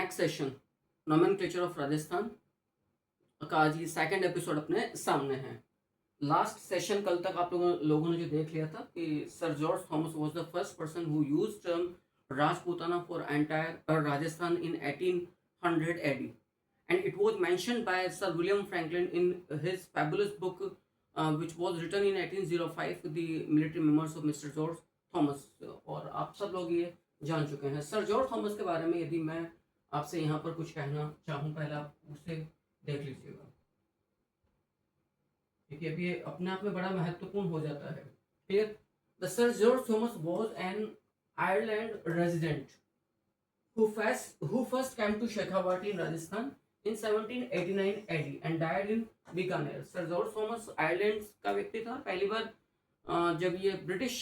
Next session nomenclature of Rajasthan का आज ये सेकंड एपिसोड अपने सामने है। लास्ट सेशन कल तक आप लोगों ने जो देख लिया था कि sir George Thomas was the first person who used term Rajputana for entire Rajasthan in 1800 AD and it was mentioned by Sir William Franklin in his fabulous book which was written in 1805 the military memoirs of Mr. George Thomas। और आप सब लोग ये जान चुके हैं sir George Thomas के बारे में। यदि मैं आपसे यहाँ पर कुछ कहना चाहूँ, पहले आप उसे देख लीजिएगा, क्योंकि अभी ये अपने आप में बड़ा महत्वपूर्ण हो जाता है। Clear? The sir George Thomas was an Ireland resident who first came to Shekhawati in Rajasthan in 1789 AD and died in Bikaner. Sir George Thomas Ireland का व्यक्ति था। पहली बार जब ये ब्रिटिश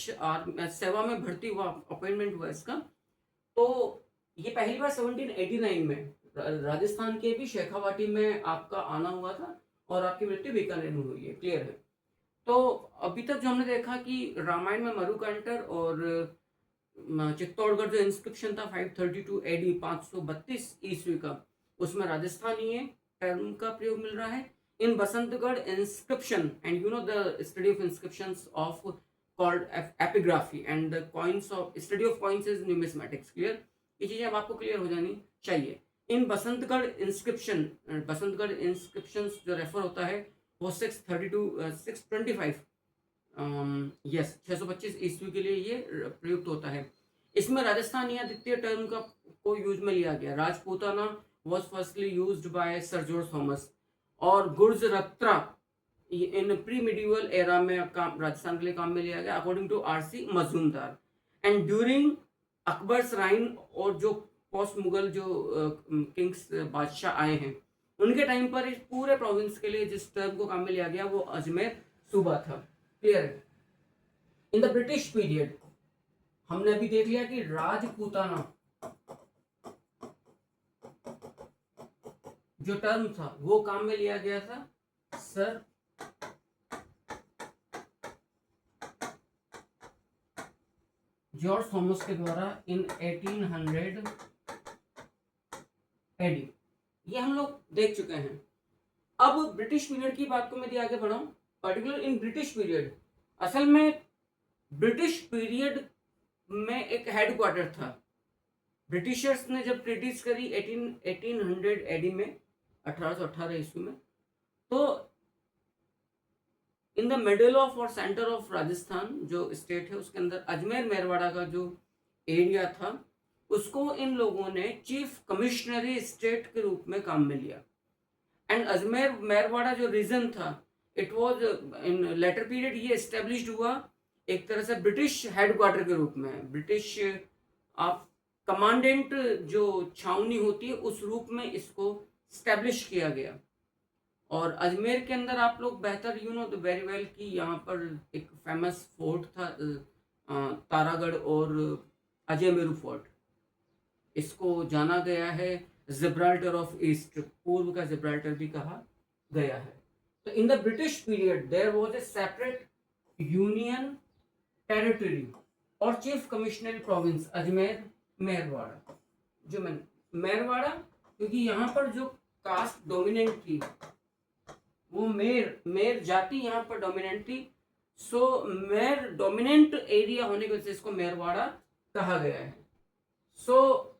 सेवा में भर्ती हुआ, अपॉइंटमेंट हुआ इसका, तो ये पहली बार 1789 में राजस्थान के भी शेखावाटी में आपका आना हुआ था और आपकी मृत्यु बीकानेर में हुई है। क्लियर है? तो अभी तक जो हमने देखा कि रामायण में मरुकांटर और चित्तौड़गढ़ जो इंस्क्रिप्शन था 532 एडी 532 ईस्वी का, उसमें राजस्थानीय टर्म का प्रयोग मिल रहा है। In Basantgarh inscription and you know the study of inscriptions of called epigraphy and the coins of study of coins is numismatics. Clear? ये चीजें अब आपको क्लियर हो जानी चाहिए। इन बसंतगढ़ इंस्क्रिप्शंस जो रेफर होता है वो 625 625 ईस्वी के लिए ये प्रयुक्त होता है। इसमें राजस्थान या द्वितीय टर्म का को यूज में लिया गया। Rajputana was firstly used by sir George Thomas और Gurjaratra in pre medieval era में काम राजस्थान के लिए काम में लिया गया according to RC Majumdar. And during Akbar's reign और जो पोस्ट मुगल जो किंग्स बादशाह आए हैं उनके टाइम पर इस पूरे प्रोविंस के लिए जिस टर्म को काम में लिया गया वो अजमेर सूबा था। क्लियर है? इन द ब्रिटिश पीरियड हमने अभी देख लिया कि राजपूताना जो टर्म था वो काम में लिया गया था सर जॉर्ज थॉमस के द्वारा इन 1800 एडी। ये हम लोग देख चुके हैं। अब ब्रिटिश पीरियड की बात को मैं यदि आगे बढ़ाऊं, पर्टिकुलर इन ब्रिटिश पीरियड, असल में ब्रिटिश पीरियड में एक हेडक्वार्टर था। ब्रिटिशर्स ने जब ट्रीटीज करी 1800 एडी में 1818 ईस्वी में, तो इन द मिडल ऑफ और सेंटर ऑफ राजस्थान जो स्टेट है उसके अंदर अजमेर मेरवाड़ा का जो एरिया था उसको इन लोगों ने चीफ कमिश्नरी स्टेट के रूप में काम में लिया। एंड अजमेर मेरवाड़ा जो रीजन था it was in letter period ये एस्टेब्लिश्ड हुआ एक तरह से ब्रिटिश हेडक्वार्टर के रूप में। ब्रिटिश आप कमांडेंट जो छावनी होती है उस रूप में इसको स्टैब्लिश किया गया। और अजमेर के अंदर आप लोग बेहतर यू नो वेरी वेल कि यहाँ पर एक फेमस फोर्ट था तारागढ़ और अजयमेरू फोर्ट। इसको जाना गया है जिब्राल्टर ऑफ ईस्ट, पूर्व का जिब्राल्टर भी कहा गया है। तो in the British period there was a separate union territory और chief commissionary province Ajmer Merwara. जो मेरवाड़ा क्योंकि यहाँ पर जो कास्ट डोमिनेंट थी वो मेर जाति यहाँ पर डोमिनेंट थी, सो मेर डोमिनेंट एरिया होने की वजह से इसको मेरवाड़ा कहा गया है। सो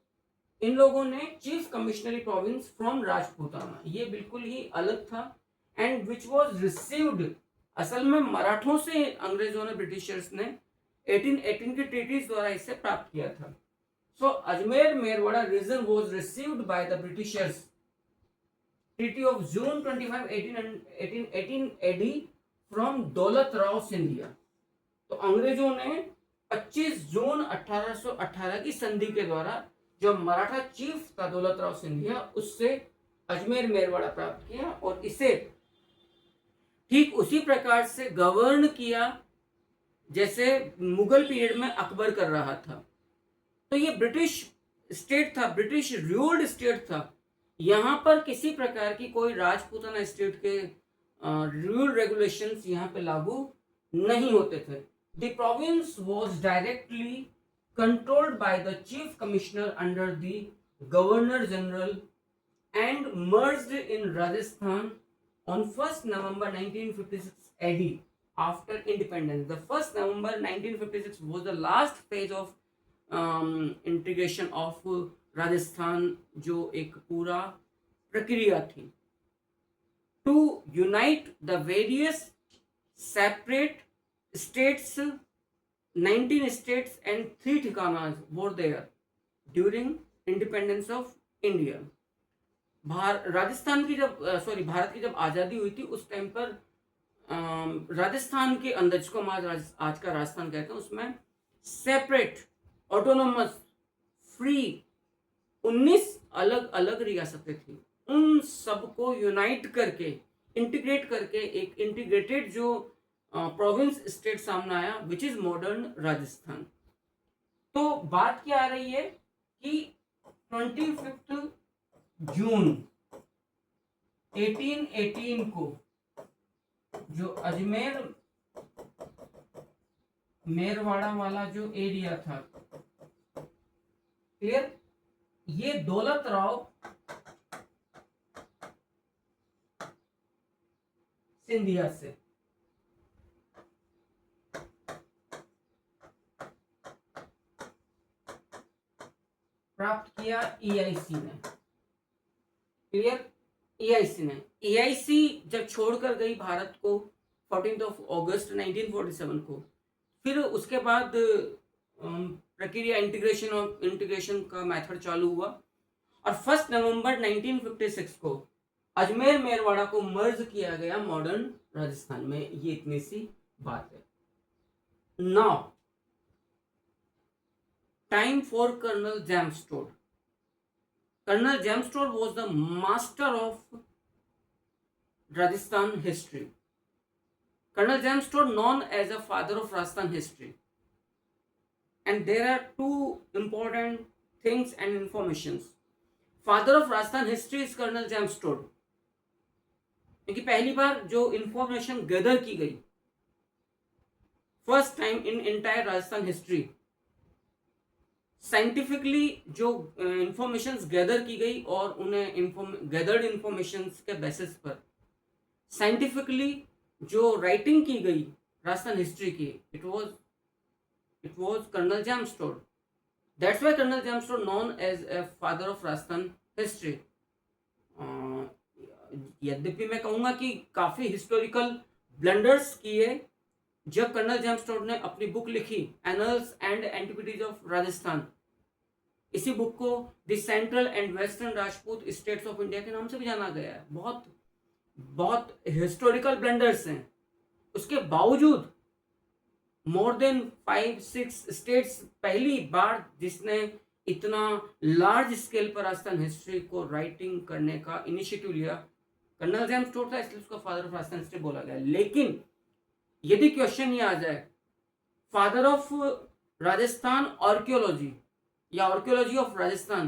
इन लोगों ने chief commissionary province from Rajputana, ये बिल्कुल ही अलग था। एंड विच वाज रिसीव्ड, असल में मराठों से अंग्रेजों ने ब्रिटिशर्स ने 1818 के ट्रीटीज द्वारा इसे प्राप्त किया था। So Ajmer Merwara region was received by the Britishers treaty of June 25 1818 AD from Daulat Rao Scindia. तो अंग्रेजों ने 25 जून 1818 की संधि के द्वारा जो मराठा चीफ था दौलत राव सिंधिया उससे अजमेर मेरवाड़ा प्राप्त किया और इसे ठीक उसी प्रकार से गवर्न किया जैसे मुगल पीरियड में अकबर कर रहा था। तो ये ब्रिटिश स्टेट था, ब्रिटिश रूल्ड स्टेट था। यहाँ पर किसी प्रकार की कोई राजपूताना स्टेट के रूल रेगुलेशंस यहाँ पे लागू नहीं होते थे। The province was directly controlled by the chief commissioner under the Governor General and merged in Rajasthan on 1st November 1956 AD after independence. The 1st November 1956 was the last phase of integration of Rajasthan, जो एक पूरा प्रक्रिया थी to unite the various separate states. 19 states and 3 ठिकानास were there during independence of India. Rajasthan की जब भारत की जब आज़ादी हुई थी उस टाइम पर राजस्थान के अंदर, जिसको हम आज का राजस्थान कहते हैं, उसमें सेपरेट ऑटोनोमस फ्री 19 अलग अलग रियासतें थी. उन सबको यूनाइट करके, इंटीग्रेट करके एक इंटीग्रेटेड जो प्रोविंस स्टेट सामने आया, विच इज मॉडर्न राजस्थान. तो बात क्या आ रही है कि 25 जून 1818 को जो अजमेर मेरवाड़ा वाला जो एरिया था, क्लियर, ये दौलत राव सिंधिया से प्राप्त किया ईआईसी ने. क्लियर, ईआईसी ने, ईआईसी जब छोड़कर गई भारत को 14 अगस्त 1947 को, फिर उसके बाद प्रक्रिया इंटीग्रेशन का मेथड चालू हुआ और 1 नवंबर 1956 को अजमेर मेरवाड़ा को मर्ज किया गया मॉडर्न राजस्थान में. ये इतनी सी बात है. Now time for Colonel James Todd. Colonel James Todd was the master of Rajasthan history. Colonel James Todd known as the father of Rajasthan history. And there are two important things and informations. Father of Rajasthan history is Colonel James Todd. क्योंकि पहली बार जो information gather की गई, first time in entire Rajasthan history, scientifically जो informations gather की गई और उन्हें गैदर्ड इंफॉर्मेशंस के बेसिस पर साइंटिफिकली जो राइटिंग की गई राजस्थान हिस्ट्री की, it was colonel James Tod. That's why colonel James Tod known as a father of Rajasthan history. यद्यपि मैं कहूंगा कि काफी हिस्टोरिकल ब्लंडर्स किए जब कर्नल जेम्स टोड ने अपनी बुक लिखी annuls and antiquities of Rajasthan. इसी बुक को the central and western Rajput states of India के नाम से भी जाना गया है. बहुत बहुत हिस्टोरिकल ब्लंडर्स हैं. उसके बावजूद मोर देन 5-6 स्टेट्स पहली बार जिसने इतना लार्ज स्केल पर राजस्थान हिस्ट्री को राइटिंग करने का इनिशिएटिव लिया, कर्नल जेम्स टोड था, इसलिए उसका फादर ऑफ राजस्थान हिस्ट्री बोला गया. लेकिन यदि क्वेश्चन ये आ जाए फादर ऑफ राजस्थान आर्कियोलॉजी या आर्कियोलॉजी ऑफ राजस्थान,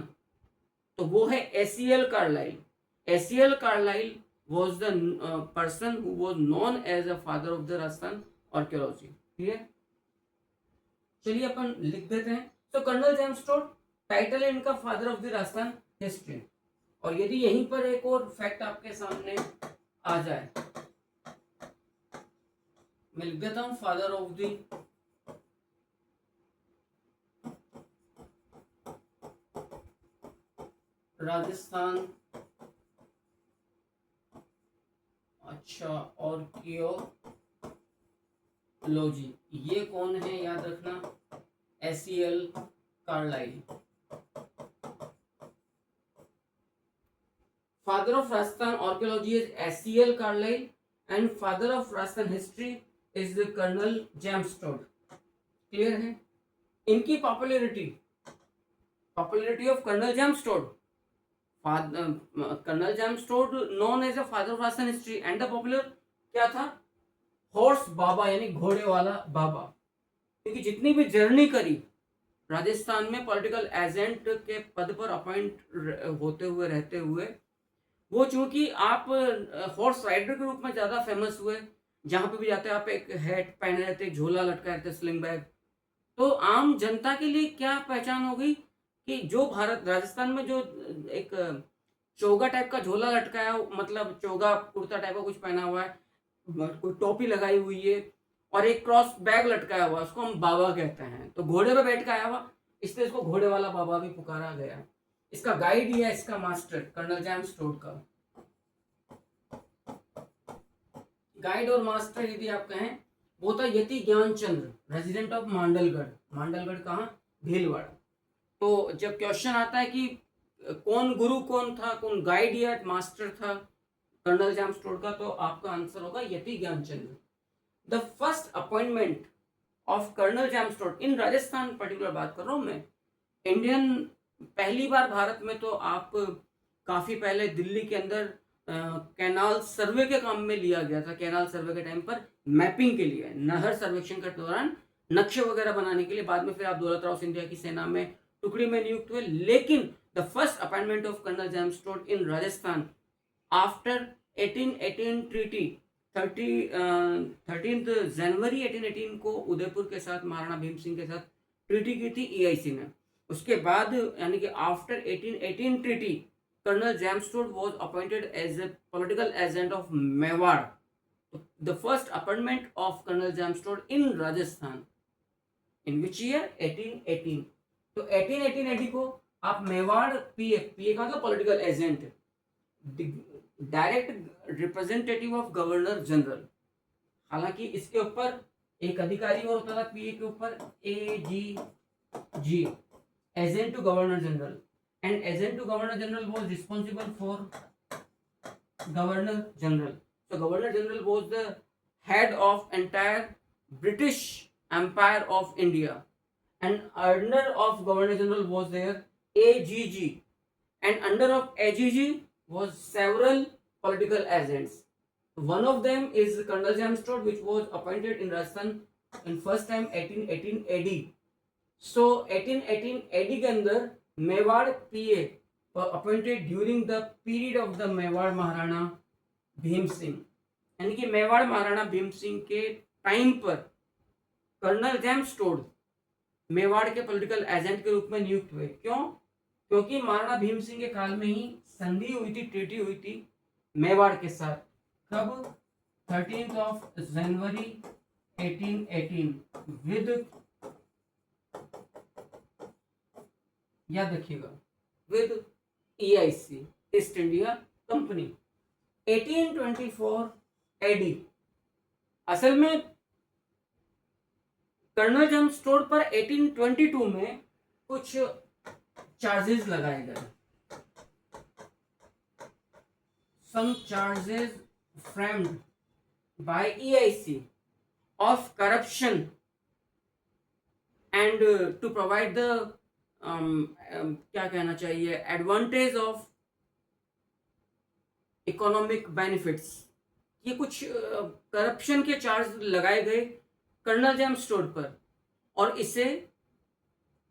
तो वो है ACL Carlyle. ACL Carlyle was the person who was known as a father of the Rajasthan archaeology. Clear, चलिए अपन लिख देते हैं. तो कर्नल जेम्स टोड टाइटल है इनका father of the Rajasthan history. और यदि यहीं पर एक और फैक्ट आपके सामने आ जाए, मैं लिख देता हूं फादर ऑफ द राजस्थान. अच्छा, आर्कियोलॉजी, ये कौन है याद रखना, ACL Carlyle. Father of Rajasthan archaeology is ACL Carlyle and father of Rajasthan history is the colonel James Tod. Clear है. इनकी popularity of colonel James Tod, colonel James Tod known as a father of Rajasthan history and the popular क्या था, horse बाबा, यानी घोड़े वाला बाबा. क्योंकि जितनी भी जर्नी करी राजस्थान में पॉलिटिकल एजेंट के पद पर अपॉइंट होते हुए रहते हुए, वो चूंकि आप हॉर्स राइडर के रूप में ज्यादा फेमस हुए, जहां पे भी जाते आप एक हैट पहने रहते, झोला लटका रहते, स्लिंग बैग. तो आम जनता के लिए क्या पहचान हो गई कि जो भारत राजस्थान में जो एक चोगा टाइप का झोला लटकाया, मतलब चोगा कुर्ता टाइप का कुछ पहना हुआ है, कोई टोपी लगाई हुई है और एक क्रॉस बैग लटकाया हुआ, उसको हम बाबा कहते हैं। तो घोड़े पे बैठ के आया हुआ, इसलिए इसको घोड़े वाला बाबा भी पुकारा गया। इसका गाइड ही है इसका मास्टर कर्नल जेम्स टोड का। गाइड और मास्टर यदि आप कहें वो था यति ज्ञानचंद्र, रेजिडेंट ऑफ मांडलगढ़। मांडलगढ़ कहाँ? भीलवाड़ा। तो जब क्वेश्चन आता है कि कौन गुरु कौन था, कौन गाइड या मास्टर था कर्नल जेम्स टोड का, तो आपका आंसर होगा Yati Gyanchandra. The first appointment of colonel James Tod in Rajasthan, particular बात कर रहा हूं मैं, इंडियन, पहली बार भारत में तो आप काफी पहले दिल्ली के अंदर कैनाल सर्वे के काम में लिया गया था। कैनाल सर्वे के टाइम पर मैपिंग के लिए, नहर सर्वेक्षण के दौरान नक्शे वगैरह बनाने के लिए। बाद में फिर आप दौलत राव सिंधिया की सेना में टुकड़ी में नियुक्त हुए। लेकिन the first appointment of colonel James Tod in Rajasthan after 1818 treaty, 13 जनवरी 1818 को उदयपुर के साथ महाराणा भीम सिंह के साथ ट्रीटी की थी ईआईसी ने। उसके बाद यानी कि after 1818 treaty, Colonel James Todd was appointed as a political agent of Mewar. The first appointment of Colonel James Todd in Rajasthan. In which year? 1818. तो 1818 AD को आप मेवाड़ पीए, पीए का मतलब political agent, direct representative of governor general. हालांकि इसके ऊपर एक अधिकारी और होता था पीए के ऊपर, AGG, agent to governor general, and agent to governor general was responsible for governor general. So governor general was the head of entire British Empire of India, and under of governor general was there AGG, and under of AGG was several political agents. One of them is Colonel James Todd, which was appointed in Rajasthan in first time 1818 AD. So 1818 AD के अंदर Mewar PA appointed during the period of the Mewar Maharana Bhim Singh, यानी कि मेवाड़ महाराणा भीम सिंह के time पर colonel James toad Mewar के political agent के रूप में नियुक्त हुए। क्यों? क्योंकि महाराणा भीम सिंह के काल में ही संधि हुई थी, ट्रीटी हुई थी मेवाड़ के साथ। कब? 13 जनवरी 1818 विद, याद रखिएगा, with EIC, east India company. 1824 AD, असल में कर्नल जेम्स टोड पर 1822 में कुछ चार्जेस लगाए गए। Some charges framed by EIC of corruption and to provide the क्या कहना चाहिए, एडवांटेज ऑफ इकोनॉमिक बेनिफिट्स। ये कुछ करप्शन के चार्ज लगाए गए कर्नल जेम्स टोड पर, और इसे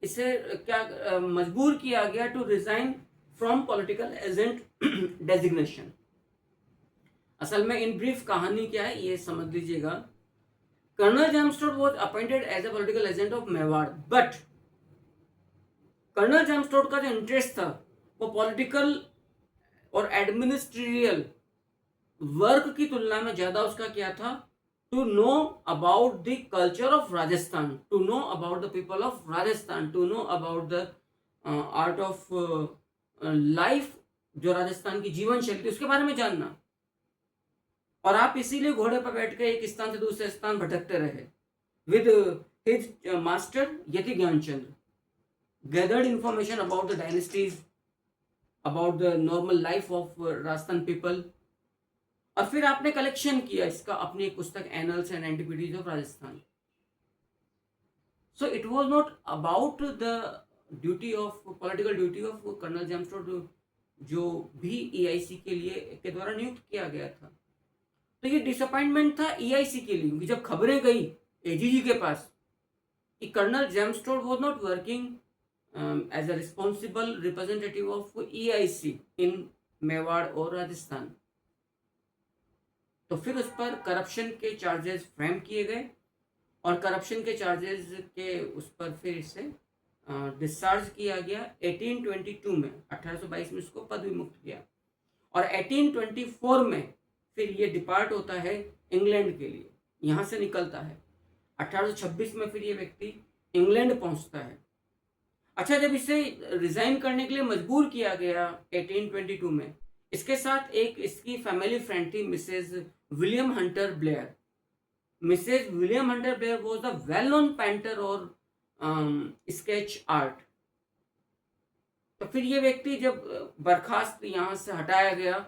क्या मजबूर किया गया to resign from political agent designation. असल में इन ब्रीफ कहानी क्या है ये समझ लीजिएगा। Colonel James Tod was appointed as a political agent of Mewar, but colonel James Tod का जो इंटरेस्ट था वो पॉलिटिकल और एडमिनिस्ट्रियल वर्क की तुलना में ज्यादा उसका क्या था, to know about the culture of Rajasthan, to know about the people of Rajasthan, to know about the art of life, जो राजस्थान की जीवन शैली थी उसके बारे में जानना। और आप इसीलिए घोड़े पर बैठ के एक स्थान से दूसरे स्थान भटकते रहे with his master Yati Gyanchandra, gathered information about the dynasties, about the normal life of Rajasthan people, और फिर आपने कलेक्शन किया इसका अपनी एक पुस्तक annals and antiquities of Rajasthan. So it was not about the duty of political duty of colonel James Tod, जो भी EIC के लिए के द्वारा नियुक्त किया गया था। तो ये डिसअपॉइंटमेंट था EIC के लिए, क्योंकि जब खबरें गई AGG के पास कि colonel James Tod was not working as a responsible representative of EIC in Mewar और राजस्थान, तो फिर उस पर करप्शन के चार्जेस फ्रेम किए गए, और करप्शन के चार्जेस के उस पर फिर इसे डिस्चार्ज किया गया 1822 में, 1822 में इसको पदवी मुक्त किया, और 1824 में फिर ये डिपार्ट होता है इंग्लैंड के लिए, यहाँ से निकलता है। 1826 में फिर ये व्यक्ति इंग्लैंड पहुंचता है। अच्छा, जब इसे रिजाइन करने के लिए मजबूर किया गया 1822 में, इसके साथ एक इसकी फैमिली फ्रेंड थी, Mrs William Hunter Blair. Mrs William Hunter Blair was the well known painter और स्केच आर्ट। तो फिर ये व्यक्ति जब बर्खास्त यहाँ से हटाया गया,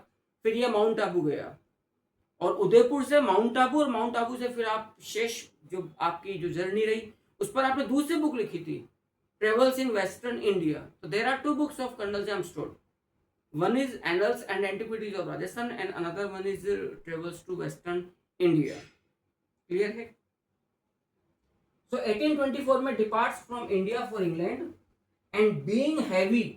फिर ये माउंट आबू गया, और उदयपुर से माउंट आबू, और माउंट आबू से फिर आप शेष जो आपकी जो जर्नी रही, उस पर आपने दूसरी बुक लिखी थी, ट्रेवल्स इन वेस्टर्न इंडिया। तो there are two books of colonel James Tod, one is annals and antiquities of Rajasthan and another one is travels to western India. Clear है? सो 1824 में departs from India for England, and being heavy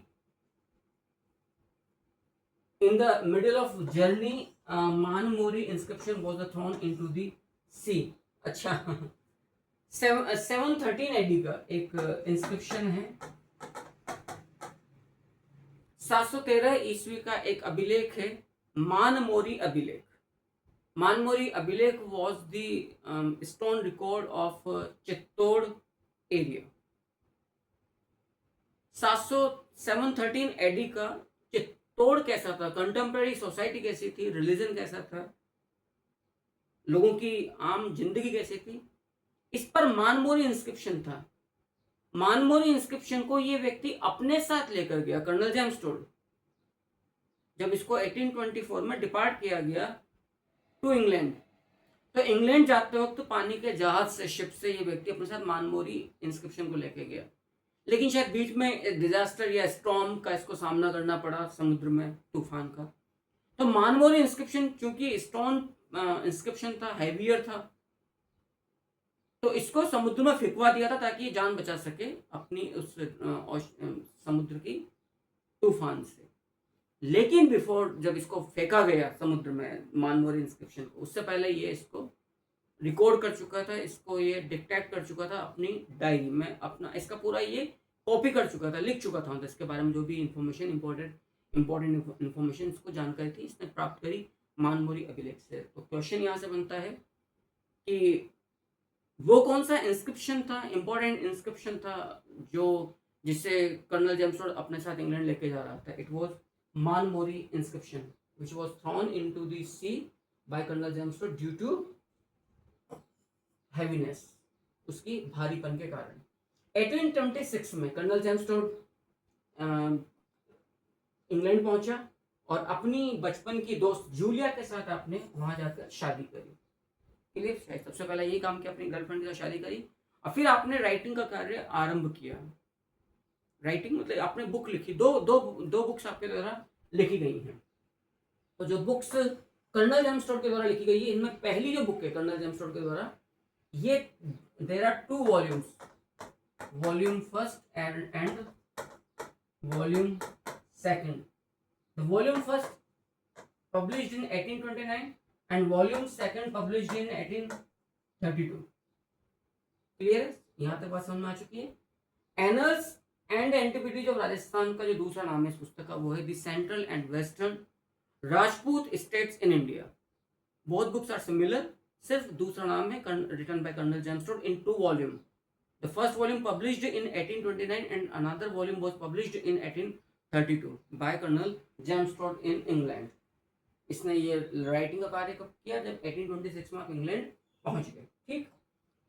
in the middle of journey, Manmori inscription was thrown into the sea. अच्छा, 713 AD का एक inscription है, 713 ईस्वी का एक अभिलेख है, मानमोरी अभिलेख। मानमोरी अभिलेख was the stone record of Chittor area. 713 AD का चित्तौड़ कैसा था, कंटेम्प्रेरी सोसाइटी कैसी थी, रिलीजन कैसा था, लोगों की आम जिंदगी कैसी थी, इस पर मानमोरी इंस्क्रिप्शन था। मानमोरी इंस्क्रिप्शन को ये व्यक्ति अपने साथ लेकर गया, कर्नल जेम्स टोड, जब इसको 1824 में डिपार्ट किया गया टू इंग्लैंड। तो इंग्लैंड जाते वक्त तो पानी के जहाज से, शिप से ये व्यक्ति अपने साथ मानमोरी इंस्क्रिप्शन को लेके गया, लेकिन शायद बीच में डिजास्टर या स्टॉर्म का इसको सामना करना पड़ा, समुद्र में तूफान का। तो मानमोरी इंस्क्रिप्शन चूंकि स्टोन इंस्क्रिप्शन था, हैवियर था, तो इसको समुद्र में फेंकवा दिया था ताकि जान बचा सके अपनी उस समुद्र की तूफान से। लेकिन बिफोर, जब इसको फेंका गया समुद्र में मानमोरी इंस्क्रिप्शन को, उससे पहले ये इसको रिकॉर्ड कर चुका था, इसको ये डिक्टेट कर चुका था अपनी डायरी में, अपना इसका पूरा ये कॉपी कर चुका था, लिख चुका था, तो इसके बारे में जो भी इंफॉर्मेशन इंपॉर्टेंट इंफॉर्मेशन इसको जानकारी थी, इसने प्राप्त करी मानमोरी अभिलेख से। तो क्वेश्चन यहाँ से बनता है कि वो कौन सा इंस्क्रिप्शन था, इंपॉर्टेंट इंस्क्रिप्शन था, जो जिसे कर्नल जेम्स टोड अपने साथ इंग्लैंड लेके जा रहा था। It was Manmori inscription which was thrown in to the sea by colonel James Tod due to heaviness, उसकी भारीपन के कारण। 1826 में कर्नल जेम्स टोड इंग्लैंड पहुंचा और अपनी बचपन की दोस्त जूलिया के साथ आपने वहां जाकर शादी करी। क्लियर? सबसे पहले यही काम किया, अपनी गर्लफ्रेंड के साथ शादी करी, और फिर आपने राइटिंग का कार्य आरंभ किया। राइटिंग मतलब आपने बुक लिखी, दो बुक्स आपके द्वारा लिखी गई हैं। तो जो बुक्स कर्नल जेम्स टोड के द्वारा लिखी गई है, इनमें पहली जो बुक है कर्नल जेम्स टोड के द्वारा, ये there are 2 volumes, volume first and volume second. The volume first published in 1829 and volume second published in 1832. Clear? यहाँ तक बात समझ में आ चुकी है। Annals and antiquities of Rajasthan का जो दूसरा नाम है इस पुस्तक का, वो है the central and western Rajput states in India. Both books are similar, सिर्फ दूसरा नाम है, written by colonel James Tod in 2 volume. The first volume published in 1829 and another volume was published in 1832 by colonel James Tod in England. इसने ये writing का कार्य कब किया? जब 1826 में आप इंग्लैंड पहुंच गए। ठीक,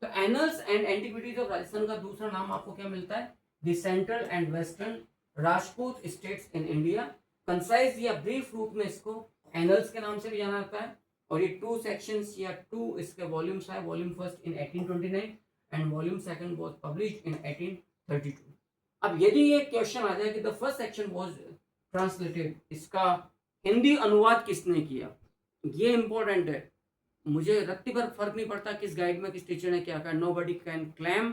तो annuls and antiquities of Rajasthan का दूसरा नाम आपको क्या मिलता है? The central and western Rajput states in India. Concise या ब्रीफ रूप में इसको एनल्स के नाम से भी जाना जाता है, और ये 2 सेक्शंस या 2 इसके वॉल्यूम्स है। Volume first in 1829 and volume second was published in 1832। अब यदि ये क्वेश्चन आ जाए कि the first section was translated, इसका हिंदी अनुवाद किसने किया, ये इंपॉर्टेंट है। मुझे रत्ती भर फर्क नहीं पड़ता किस गाइड में किस टीचर ने क्या कहा, nobody can claim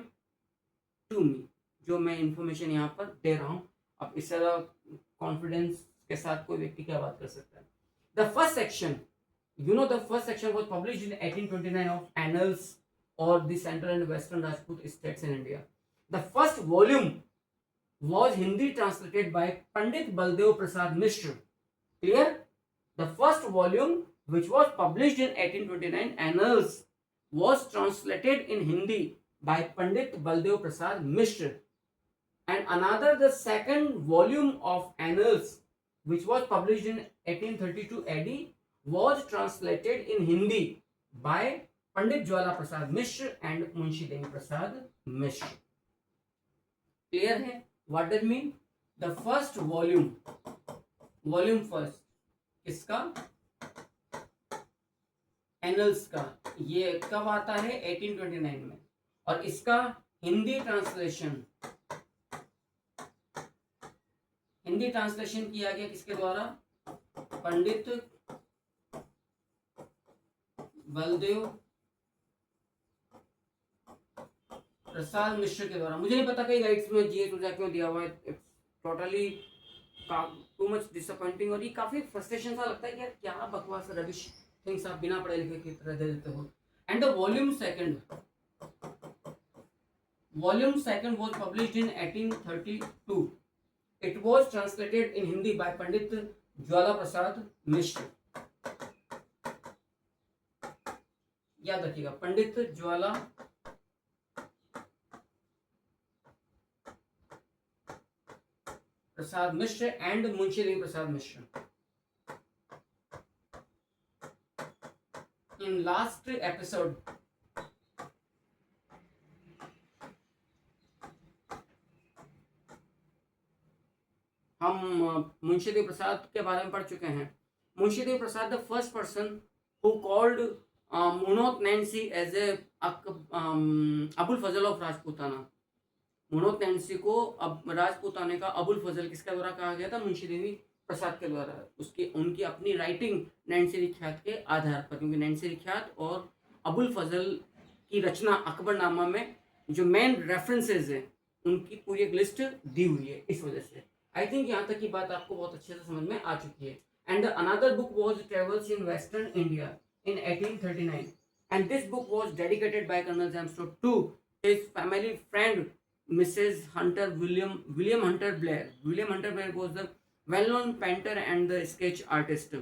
to me, जो मैं इंफॉर्मेशन यहाँ पर दे रहा हूँ। अब इस तरह कॉन्फिडेंस के साथ कोई व्यक्ति क्या बात कर सकता है। The first section, you know, the first section was published in 1829 of Annals or the Central and Western Rajput States in India. The first volume was Hindi translated by Pandit Baldev Prasad Mishra. Clear? The first volume, which was published in 1829, Annals, was translated in Hindi by Pandit Baldev Prasad Mishra. And another, the second volume of Annals, which was published in 1832 AD, was translated in Hindi by Pandit Jwala Prasad Mishra and Munshi Devi Prasad Mishra. Clear है? What does mean? The first volume first, इसका annuls का, ये कब आता है? 1829 में। और इसका हिंदी ट्रांसलेशन किया गया किसके द्वारा? पंडित बलदेव प्रसाद मिश्र के द्वारा। मुझे नहीं पता कई गाइड्स में जी क्यों दिया हुआ है, टोटली टू मच डिसअपॉइंटिंग। और ये काफी फ्रस्ट्रेशन सा लगता है कि यार क्या बकवास रबिश थिंग्स आप बिना पढ़े लिखे की तरह दे देते हो। And the volume second was published in 1832. It was translated in Hindi by Pandit Jwala Prasad Mishra. याद रखिएगा, Pandit Jwala Prasad Mishra and Munshi Devi Prasad Mishra. In last episode, हम मुंशी देवी प्रसाद के बारे में पढ़ चुके हैं। Munshi Devi Prasad the first person who called Munot Nainsi as a Abul Fazal of Rajputana. Munot Nainsi को अब राजपूताने का अबुल फजल किसके द्वारा कहा गया था? मुंशी देवी प्रसाद के द्वारा। उनकी अपनी राइटिंग नैन्सी रिख्यात के आधार पर, क्योंकि नैन्सी रिख्यात और अबुल फजल की रचना अकबरनामा में जो मेन रेफरेंसेज है उनकी पूरी एक लिस्ट दी हुई है। इस वजह से आई थिंक यहाँ तक की बात आपको बहुत अच्छे से समझ में आ चुकी है। And another book was travels in western India in 1839, and this book was dedicated by Colonel James Todd to his family friend Mrs. Hunter William Hunter Blair. William Hunter Blair was the well-known painter and the sketch artist.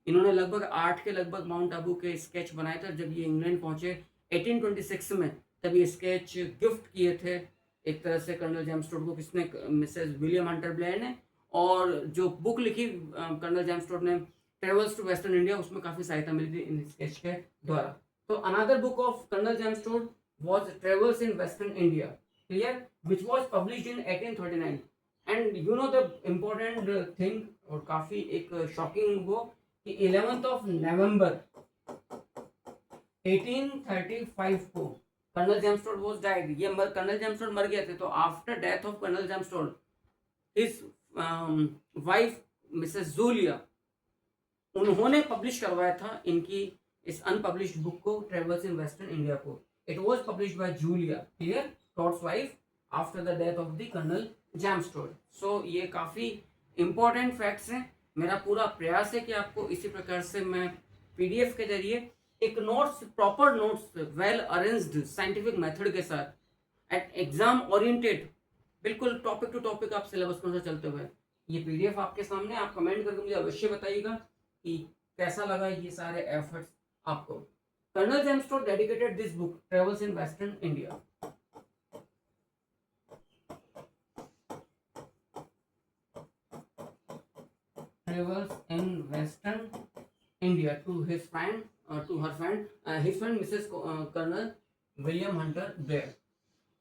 इन्होंने लगभग 8 के लगभग mount Abu के sketch बनाए थे। जब ये England पहुंचे 1826 में, तब ये स्केच गिफ्ट किए थे एक तरह से कर्नल जेम्स टोड को। किसने? मिसेस विलियम हंटर ब्लेयर ने। और जो बुक लिखी कर्नल जेम्स टोड ने, ट्रेवल्स टू वेस्टर्न इंडिया, उसमें काफी सहायता मिली थी इन स्केच के द्वारा। तो another book of colonel James Tod was travels in western India, clear, which was published in 1839। And you know the important thing, और काफी एक शॉकिंग वो, कि 11 नवंबर 1835 को colonel James Tod was died. ये कर्नल जेम्स टोड मर गए थे। तो after death of colonel James Tod, his wife Mrs Julia, उन्होंने पब्लिश करवाया था इनकी इस अनपब्लिश्ड बुक को, ट्रेवल्स इन वेस्टर्न इंडिया को। It was published by Julia, clear, Tod's wife, after the death of the colonel James Tod. So ये काफी important facts हैं। मेरा पूरा प्रयास है कि आपको इसी प्रकार से मैं पीडीएफ के जरिए एक notes, proper notes, well arranged scientific method के साथ, एट एग्जाम ओरिएंटेड, बिल्कुल टॉपिक टू टॉपिक आप सिलेबस को चलते हुए ये पीडीएफ आपके सामने। आप कमेंट करके मुझे अवश्य बताइएगा कि कैसा लगा ये सारे एफर्ट्स आपको। Colonel James Tod dedicated this book travels in western India. Travels in Western India to his friend, his friend Mrs. Colonel William Hunter Blair।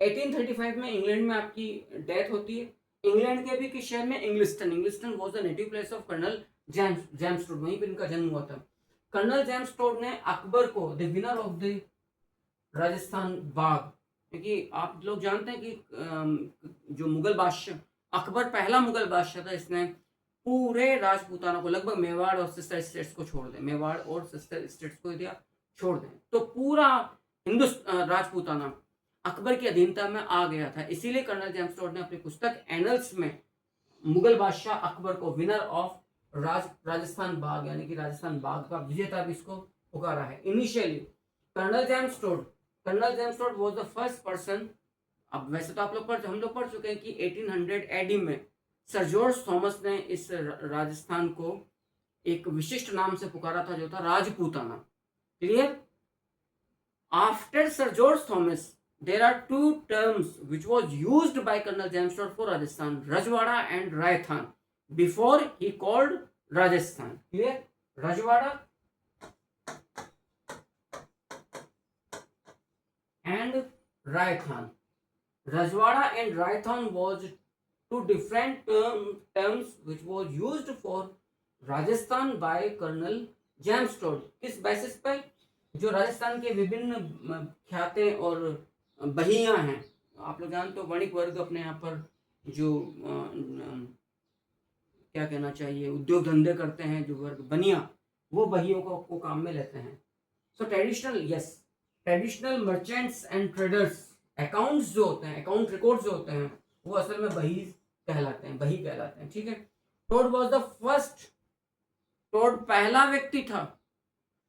1835 में इंग्लैंड में आपकी डेथ होती है। इंग्लैंड के भी किस शहर में? इंग्लिस्टन was the native place of colonel James Tod, वहीं पर इनका जन्म हुआ था। कर्नल जेम्स टोड ने अकबर को, the winner of the Rajasthan बाग, क्योंकि आप लोग जानते हैं कि जो मुगल बादशाह अकबर पहला मुगल बादशाह था, इसने पूरे राजपूताना को, लगभग मेवाड़ और सिस्टर स्टेट्स को छोड़ दें, मेवाड़ और सिस्टर स्टेट्स को दिया छोड़ दें, तो पूरा राजपूताना अकबर की अधीनता में आ गया था। इसीलिए कर्नल जेम्स टोड ने अपनी पुस्तक एनल्स में मुगल बादशाह अकबर को विनर ऑफ राजस्थान बाग, यानी कि राजस्थान बाग का विजेता भी इसको पुकारा है। Initially colonel James Tod was the first person अब वैसे तो हम लोग पढ़ चुके हैं कि 1800 एडी में सर जॉर्ज थॉमस ने इस राजस्थान को एक विशिष्ट नाम से पुकारा था, जो था Rajputana. Clear? After sir George Thomas there are two terms which was used by Colonel James Todd for Rajasthan, Rajwada and Rajasthan, before he called Rajasthan. Clear? Rajwada and Rajasthan. Rajwada and Rajasthan was two different terms which was used for Rajasthan by Colonel James Todd. किस basis पे? जो राजस्थान के विभिन्न ख्यातें और बहियां हैं, आप लोग जानते हो वणिक वर्ग अपने यहाँ पर जो क्या कहना चाहिए, उद्योग धंधे करते हैं, जो वर्ग बनिया, वो बहियों को काम में लेते हैं। सो traditional merchants and traders, accounts जो होते हैं, अकाउंट रिकॉर्ड्स जो होते हैं, वो असल में बही कहलाते हैं। ठीक है। टोड पहला व्यक्ति था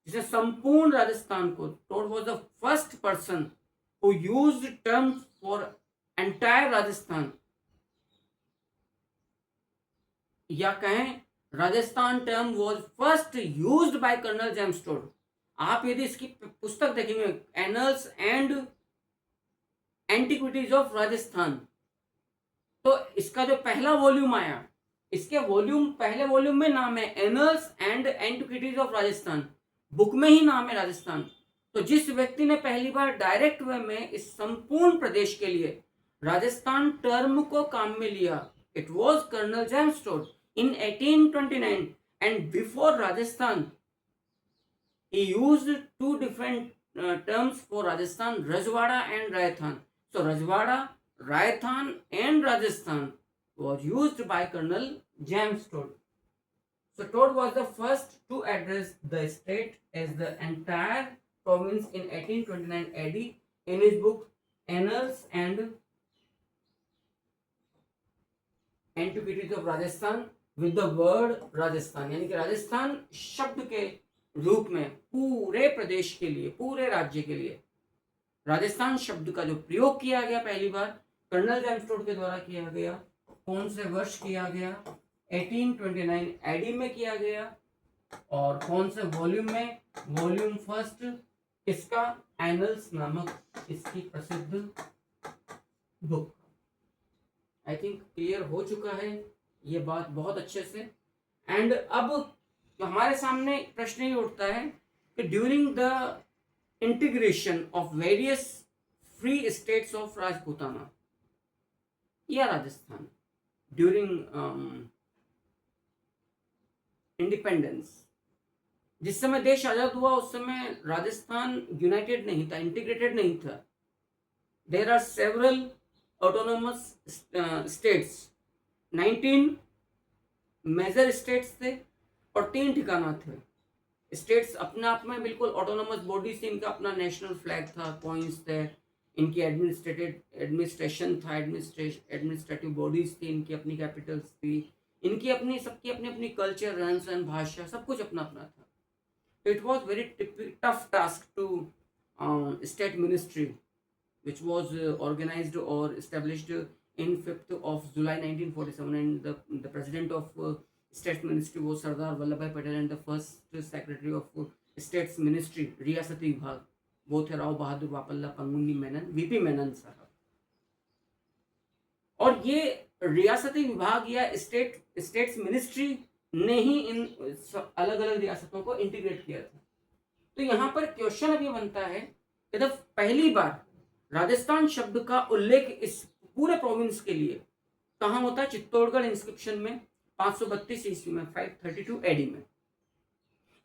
जिसने संपूर्ण राजस्थान को, Tod was the first person who used terms for entire Rajasthan, या कहें Rajasthan term was first used by colonel James Tod. आप यदि इसकी पुस्तक देखेंगे, annals and antiquities of Rajasthan, तो इसका जो पहला वॉल्यूम आया, इसके पहले वॉल्यूम में नाम है annals and antiquities of Rajasthan, book में ही नाम है राजस्थान। तो जिस व्यक्ति ने पहली बार डायरेक्ट वे में इस संपूर्ण प्रदेश के लिए राजस्थान टर्म को काम में लिया, it was colonel James Tod in 1829, and before Rajasthan he used two different terms for Rajasthan, Rajwada and Rajasthan. So Rajwada, Rajasthan and Rajasthan was used by Colonel James Todd. So Todd was the first to address the state as the entire province in 1829 AD in his book Annals and Antiquities of Rajasthan with the word Rajasthan, यानी कि राजस्थान शब्द के रूप में पूरे प्रदेश के लिए, पूरे राज्य के लिए राजस्थान शब्द का जो प्रयोग किया गया पहली बार कर्नल जेम्स टोड के द्वारा किया गया, कौन से वर्ष किया गया? 1829 एडी में किया गया। और कौन से वॉल्यूम में? वॉल्यूम फर्स्ट, इसका एनल्स नामक इसकी प्रसिद्ध बुक। आई थिंक क्लियर हो चुका है ये बात बहुत अच्छे से। एंड अब तो हमारे सामने प्रश्न ये उठता है कि during the integration of various free states of Rajputana या राजस्थान ड्यूरिंग इंडिपेंडेंस, जिस समय देश आजाद हुआ उस समय राजस्थान यूनाइटेड नहीं था, इंटीग्रेटेड नहीं था। There are several autonomous states, 19 major states थे और 3 ठिकाना थे। स्टेट्स अपने आप में बिल्कुल ऑटोनोमस बॉडी से, इनका अपना नेशनल फ्लैग था, कॉइन्स थे, इनकी एडमिनिस्ट्रेशन था, एडमिनिस्ट्रेटिव बॉडीज थी, इनकी अपनी कैपिटल्स थी, इनकी अपनी, सबकी अपनी अपनी कल्चर, रहन सहन, भाषा, सब कुछ अपना अपना था। तो it was very tough task to state ministry which was organized or established in 5th of July 1947, and the president of State Ministry was Sardar Vallabhbhai Patel, and the first secretary of State's Ministry, रियासती विभाग, वो थे Rao Bahadur वापल्ला Panguni Menon, VP Menon साहब। और ये रियासती विभाग या स्टेट्स मिनिस्ट्री ने ही इन अलग अलग रियासतों को इंटीग्रेट किया था। तो यहाँ पर क्वेश्चन अभी बनता है कि जब पहली बार राजस्थान शब्द का उल्लेख इस पूरे प्रोविंस के लिए कहाँ होता है? चित्तौड़गढ़ इंस्क्रिप्शन में 532 ईस्वी में, 532 एडी में,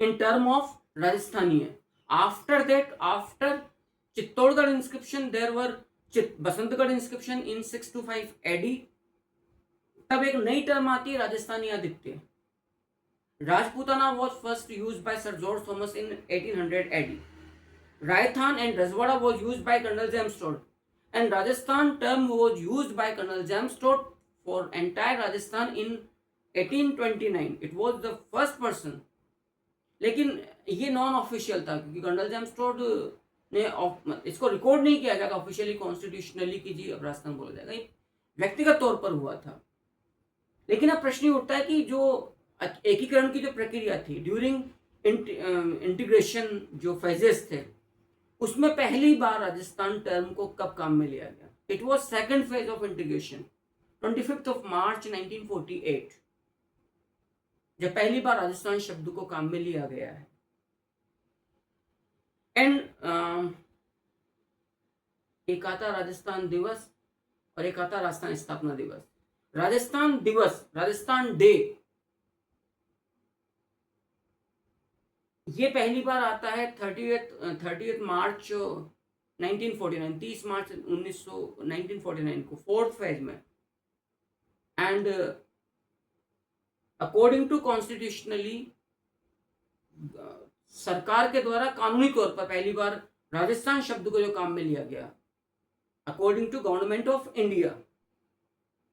in term of Rajasthaniya. After that, after Chittorgarh inscription, there were Basantgarh inscription in 625 AD. तब एक नई टर्म आती है Rajasthani Aditya. Rajputana was first use by sir George Thomas in 1800 AD. Rajasthan and Rajwada was used by Colonel James Todd, and Rajasthan term was used by Colonel James Todd for entire Rajasthan in 1829. It was the first person, लेकिन ये non official था क्योंकि colonel James toad इसको record नहीं किया गया था officially, constitutionally कि जी अब राजस्थान बोला जाएगा, ये व्यक्तिगत तौर पर हुआ था। लेकिन अब प्रश्न ये उठता है कि जो एकीकरण की जो प्रक्रिया थी ड्यूरिंग इंटीग्रेशन, जो फेजेस थे, उसमें पहली बार राजस्थान टर्म को कब काम में लिया गया? It was second phase of integration, 25 मार्च 1948, जब पहली बार राजस्थान शब्द को काम में लिया गया है। एंड एक आता राजस्थान दिवस और एक आता राजस्थान स्थापना दिवस। राजस्थान दिवस, राजस्थान डे, ये पहली बार आता है 30 मार्च 1949, 30 मार्च 1949 को, फोर्थ फेज में। एंड अकॉर्डिंग टू कॉन्स्टिट्यूशनली, सरकार के द्वारा कानूनी तौर पर पहली बार राजस्थान शब्द को जो काम में लिया गया, according to government of India.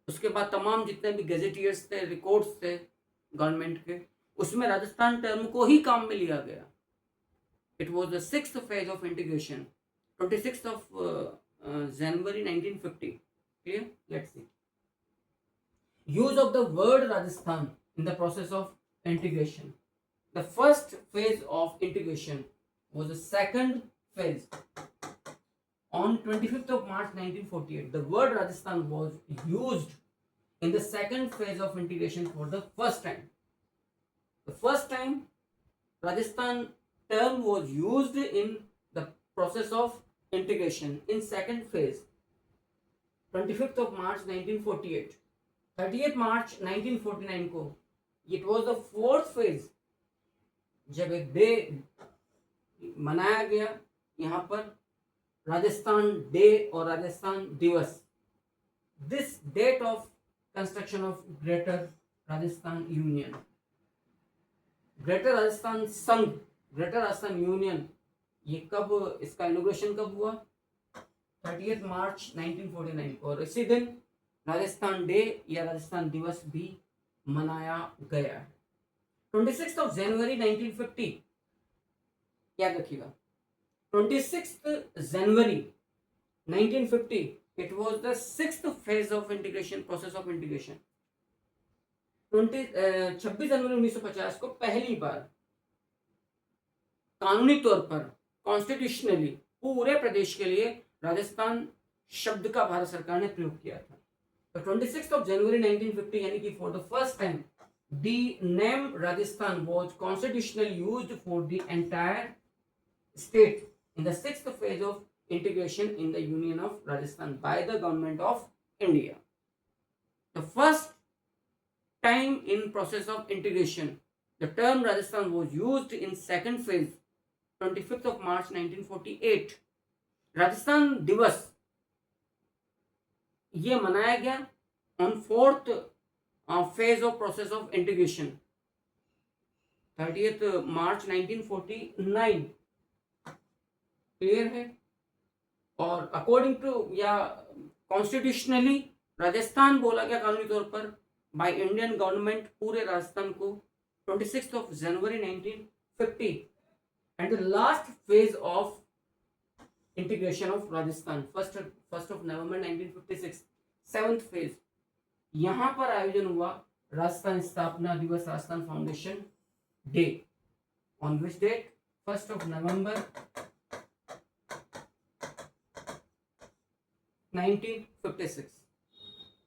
उसके बाद तमाम जितने भी गजेटियर्स थे, रिकॉर्ड्स थे गवर्नमेंट के, उसमें राजस्थान टर्म को ही काम में लिया गया। It was the sixth phase of integration, 26 January 1950. Clear? Let's see. Use of the word Rajasthan in the process of integration. The first phase of integration was the second phase. On 25th of March 1948, the word Rajasthan was used in the second phase of integration for the first time. The first time Rajasthan term was used in the process of integration in second phase, 25th of March 1948. 30th March 1949 को, it was the fourth phase, जब एक day मनाया गया यहाँ पर, Rajasthan day और राजस्थान दिवस। This date of construction of greater Rajasthan union, greater Rajasthan संघ, ग्रेटर राजस्थान यूनियन, ये कब, इसका इनॉग्रेशन कब हुआ? 30 मार्च 1949 को। और इसी दिन राजस्थान डे या राजस्थान दिवस भी मनाया गया है। 26 जनवरी 1950, याद रखिएगा, 26 जनवरी 1950, it was the sixth phase of integration, process of integration. 26 जनवरी 1950 को पहली बार कानूनी तौर पर, कॉन्स्टिट्यूशनली, पूरे प्रदेश के लिए राजस्थान शब्द का भारत सरकार ने प्रयोग किया था। तो 26 जनवरी 1950, यानी कि for the first time the name Rajasthan was constitutionally used for the entire state in the sixth phase of integration in the Union of Rajasthan by the government of India. The first time in process of integration, the term Rajasthan was used in second phase, 25th of March 1948. Rajasthan दिवस ये मनाया गया on fourth phase of process of integration, 30th March 1949. Clear है? और according to या constitutionally Rajasthan बोला गया कानूनी तौर पर बाय इंडियन गवर्नमेंट पूरे राजस्थान को 26 जनवरी 1950। And the last phase of integration of Rajasthan, first of November 1956, seventh phase, यहां पर आयोजन हुआ राजस्थान स्थापना दिवस, Rajasthan foundation day, on which date? 1 November 1956।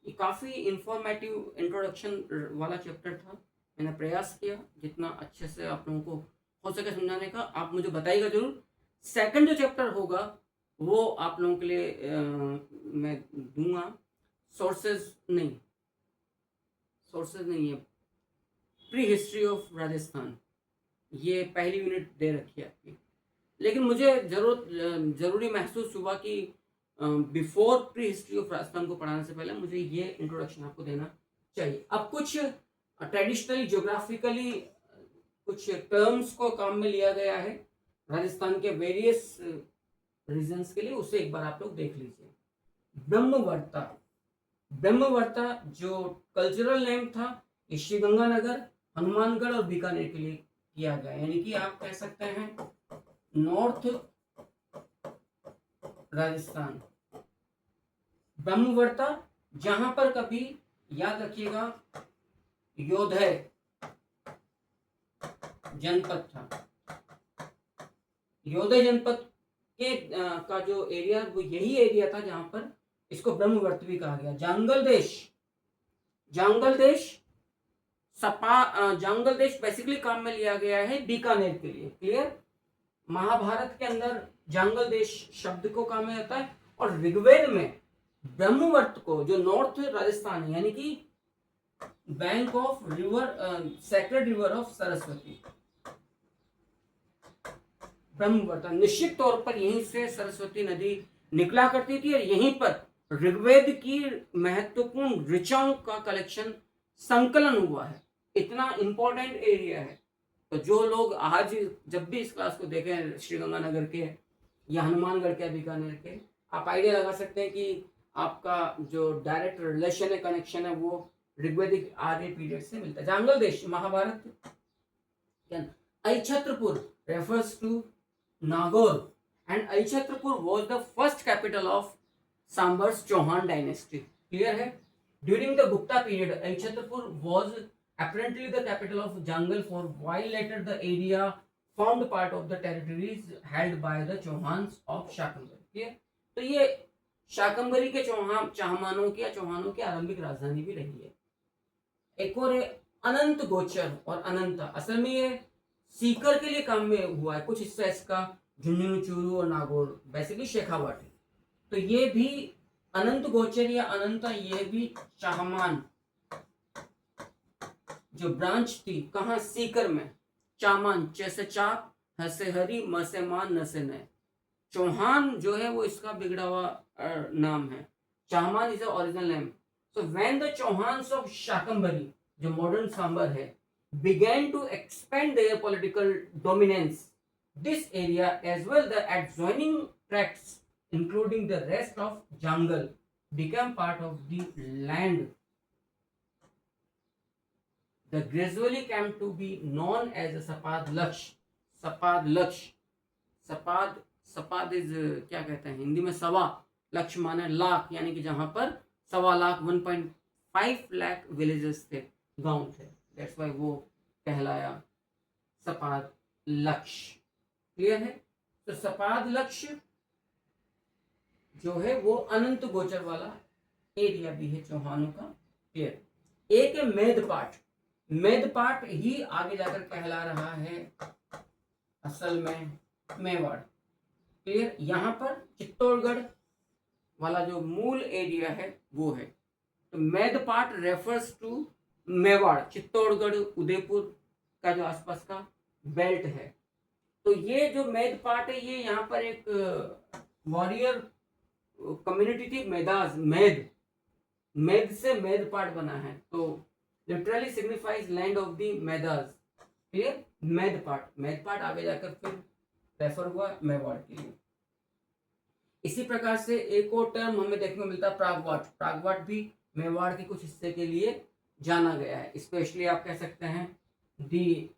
ये काफ़ी इंफॉर्मेटिव इंट्रोडक्शन वाला चैप्टर था। मैंने प्रयास किया जितना अच्छे से आप लोगों को हो सके समझाने का। आप मुझे बताइएगा जरूर। सेकंड जो चैप्टर होगा वो आप लोगों के लिए मैं दूंगा। सोर्सेज नहीं है, प्री हिस्ट्री ऑफ राजस्थान, ये पहली यूनिट दे रखी है आपकी। लेकिन मुझे ज़रूरी महसूस हुआ कि before pre history of Rajasthan को पढ़ाने से पहले मुझे ये इंट्रोडक्शन आपको देना चाहिए। अब कुछ ट्रेडिशनली ज्योग्राफिकली कुछ टर्म्स को काम में लिया गया है राजस्थान के वेरियस रीजन्स के लिए, उसे एक बार आप लोग देख लीजिए। ब्रह्मवर्ता जो कल्चरल नेम था, ये श्रीगंगानगर, हनुमानगढ़ और बीकानेर के लिए किया गया। यानी कि आप कह सकते हैं नॉर्थ राजस्थान। ब्रह्मवर्ता जहां पर कभी याद रखिएगा योधय जनपद था, योधय जनपद के का जो एरिया वो यही एरिया था जहां पर इसको ब्रह्मवर्त भी कहा गया। जांगल देश, जांगल देश जांगल देश बेसिकली काम में लिया गया है बीकानेर के लिए। क्लियर? महाभारत के अंदर जांगल देश शब्द को काम में आता है और ऋग्वेद में ब्रह्मवर्त को, जो नॉर्थ राजस्थान है, यानी कि bank of river, sacred river of Saraswati, Brahmavarta, निश्चित तौर पर यहीं से सरस्वती नदी निकला करती थी और यहीं पर ऋग्वेद की महत्वपूर्ण ऋचाओं का कलेक्शन, संकलन हुआ है। इतना इंपॉर्टेंट एरिया है। तो जो लोग आज जब भी इस क्लास को देखें श्रीगंगानगर के या हनुमानगढ़ के, बीकानेर के, आप आइडिया लगा सकते हैं कि आपका जो डायरेक्ट रिलेशन है, कनेक्शन है, वो ऋग्वेदिक आर्य पीरियड से मिलता है। जांगल देश Mahabharat. अइछत्रपुर refers to Nagaur, and Aichatrapur was the first capital of Sambar's Chauhan dynasty. Clear है? During the Gupta period, Aichatrapur was apparently the capital of Jangal, for while later the area formed part of the territories held by the Chauhans of Shakambari. Clear? तो ये शाकंबरी के चौहानों की या चौहानों की आरंभिक राजधानी भी रही है। एक और अनंत गोचर और अनंता, असल में ये सीकर के लिए काम में हुआ है। कुछ हिस्सा इसका झुंझुनू, चूरू और नागौर, बेसिकली शेखावाटी। तो ये भी अनंत गोचर या अनंता, ये भी चाहमान जो ब्रांच थी, कहाँ? सीकर में। चामान, च से चाप, ह से हरी, म से मान, न से नय। चौहान जो है वो इसका बिगड़ा हुआ नाम है। Chahaman is original name. So when the Chauhans of Shakambhari, जो मॉडर्न सांबर है, began to expand their political dominance, this area as well the adjoining tracts, including the rest of Jangal, became part of the land that gradually came to be known as the Sapad Laksh. Sapad Laksh, Sapad is क्या कहते हैं हिंदी में? सवा। लक्ष्य माने लाख, यानी कि जहां पर 1.25 लाख 1.5 लाख विलेजेस थे, गांव थे। दैट्स व्हाई वो कहलाया सपाद लक्ष्य। क्लियर है? तो सपाद लक्ष्य जो है वो अनंत गोचर वाला एरिया भी है चौहानों का। क्लियर? एक है मेदपाट। मेदपाट ही आगे जाकर कहला रहा है असल में मेवाड़। क्लियर? यहाँ पर चित्तौड़गढ़ वाला जो मूल एरिया है वो है। तो मेदपाट रेफर्स टू मेवाड़, चित्तौड़गढ़, उदयपुर का जो आसपास का बेल्ट है। तो ये जो मेदपाट है, ये यहाँ पर एक वॉरियर कम्युनिटी थी, मेदाज, मेद से मेदपाट बना है। तो literally signifies land of the Medas. Clear? Medapata आगे जाकर फिर रेफर हुआ मेवाड़ के लिए। इसी प्रकार से एक और टर्म हमें देखने को मिलता है प्रागवाट। प्रागवाट भी मेवाड़ के कुछ हिस्से के लिए जाना गया है। स्पेशली आप कह सकते हैं दी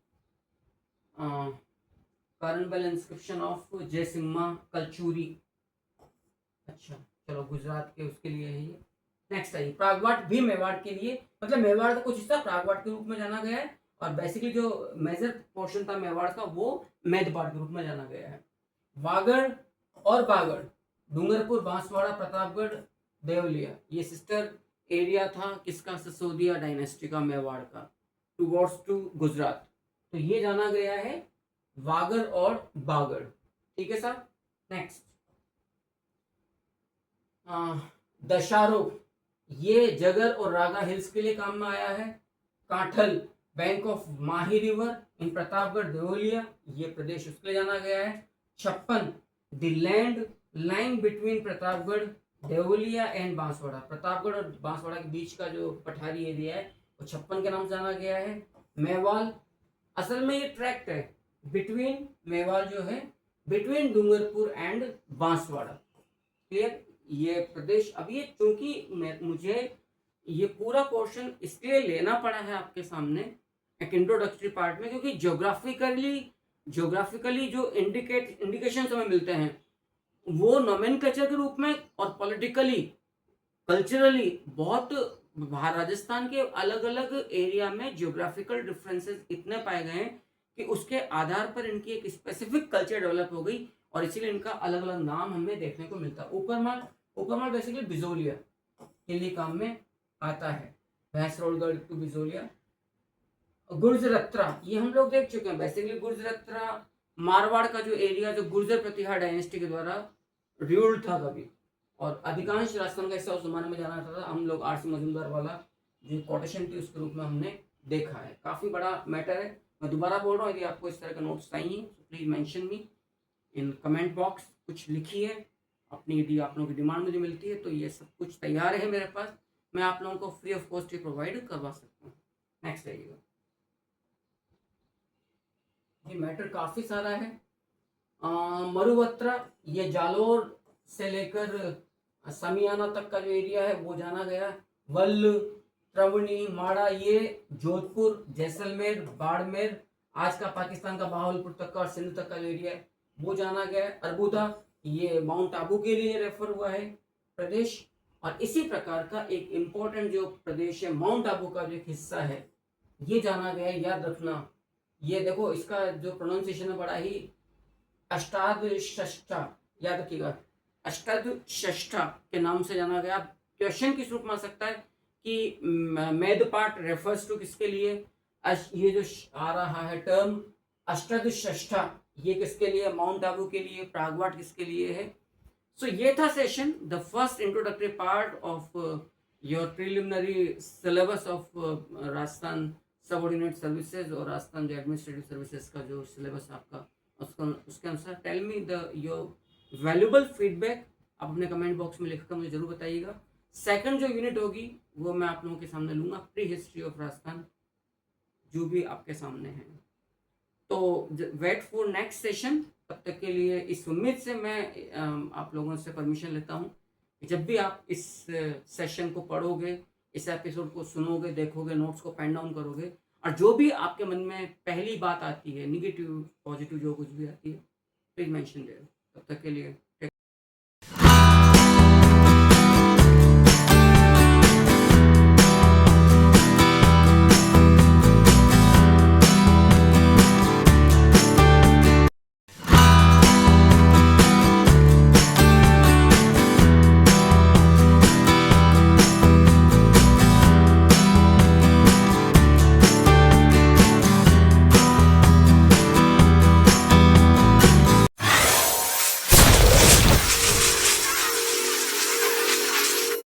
कर्नबेल इंस्क्रिप्शन ऑफ जयसिम्हा कलचूरी। अच्छा चलो, गुजरात के उसके लिए है ये। नेक्स्ट आइए, प्रागवाट भी मेवाड़ के लिए, मतलब मेवाड़ का कुछ हिस्सा प्रागवाट के रूप में जाना गया है और बेसिकली जो मेजर पोर्शन था मेवाड़ का वो मेदपाट के रूप में जाना गया है। वागड़ और बागड़, डूंगरपुर, बांसवाड़ा, प्रतापगढ़, देवलिया, ये सिस्टर एरिया था किसका? सिसोदिया डायनेस्टी का, मेवाड़ का, टुवर्ड्स टू गुजरात। तो ये जाना गया है वागड़ और बागड़। ठीक है सर? नेक्स्ट दशारो, ये जगर और रागा हिल्स के लिए काम में आया है। Kanthal, bank of Mahi river in Pratapgarh, Devalia, ये प्रदेश उसके लिए जाना गया है। 56, the land line between Pratapgarh, Devalia and Banswara, Pratapgarh और बांसवाड़ा के बीच का जो पठारी एरिया है वो 56 के नाम से जाना गया है। मेवाल, असल में ये ट्रैक्ट है बिटवीन, मेवाल जो है between Dungarpur and Banswara. Clear? ये प्रदेश, अब ये चूंकि मुझे ये पूरा पोर्शन इसलिए लेना पड़ा है आपके सामने एक इंट्रोडक्टरी पार्ट में, क्योंकि ज्योग्राफिकली जो इंडिकेशंस हमें मिलते हैं वो नोमेनक्लेचर के रूप में और पॉलिटिकली, कल्चरली बहुत राजस्थान के अलग अलग एरिया में जियोग्राफिकल डिफरेंसेस इतने पाए गए हैं कि उसके आधार पर इनकी एक स्पेसिफिक कल्चर डेवलप हो गई और इसीलिए इनका अलग अलग नाम हमें देखने को मिलता है। ऊपरमाल, ऊपरमाल बेसिकली बिजोलिया के लिए काम में आता है, भैंसरोलगढ़ टू बिजोलिया। गुर्जरत्रा ये हम लोग देख चुके हैं। बेसिकली गुर्जरत्रा मारवाड़ का जो एरिया, जो गुर्जर प्रतिहार डायनेस्टी के द्वारा रूल्ड था कभी, और अधिकांश राजस्थान का हिस्सा उस जमाने में जाना था। हम लोग आर सी मजूमदार वाला जो कोटेशन थी उसके रूप में हमने देखा है। काफ़ी बड़ा मैटर है। मैं दोबारा बोल रहा हूँ, यदि आपको इस तरह का नोट्स चाहिए तो please mention me in comment box, कुछ लिखिए अपनी, यदि आप लोगों की डिमांड मुझे मिलती है तो ये सब कुछ तैयार है मेरे पास, मैं आप लोगों को free of cost he provide करवा सकता हूँ। नेक्स्ट आइएगा। ये मैटर काफ़ी सारा है। मरुवत्रा ये जालोर से लेकर समियाना तक का जो एरिया है वो जाना गया। वल्ल, त्रवणी, माड़ा ये जोधपुर, जैसलमेर, बाड़मेर, आज का पाकिस्तान का बहावलपुर तक का और सिंध तक का जो एरिया है वो जाना गया। अरबुदा ये माउंट आबू के लिए रेफर हुआ है प्रदेश। और इसी प्रकार का एक इम्पोर्टेंट जो प्रदेश है माउंट आबू का जो एक हिस्सा है ये जाना गया है। याद रखना, ये देखो इसका जो प्रोनाउंसिएशन है बड़ा ही अष्टादशष्टा, याद रखिएगा, अष्टादशष्टा के नाम से जाना गया। क्वेश्चन किस रूप में आ सकता है कि मेद पार्ट रेफर्स टू किसके लिए, ये जो आ रहा है टर्म अष्टादशष्टा ये किसके लिए, माउंट आबू के लिए, प्रागवाट किसके लिए है। सो ये था session, the first introductory part of your preliminary syllabus of Rajasthan subordinate services और राजस्थान जो एडमिनिस्ट्रेटिव सर्विसेज का जो सिलेबस आपका उसके अनुसार। Tell me the your valuable feedback, आप अपने कमेंट बॉक्स में लिखकर मुझे जरूर बताइएगा। सेकंड जो यूनिट होगी वो मैं आप लोगों के सामने लूँगा, प्री हिस्ट्री ऑफ राजस्थान, जो भी आपके सामने है। तो वेट फॉर नेक्स्ट सेशन। तब तक के लिए इस उम्मीद से मैं आप लोगों से परमिशन लेता हूँ कि जब भी आप इस सेशन को पढ़ोगे, इस एपिसोड को सुनोगे, देखोगे, नोट्स को पेन डाउन करोगे और जो भी आपके मन में पहली बात आती है, निगेटिव पॉजिटिव जो कुछ भी आती है, प्लीज मेंशन देयर। तब तक के लिए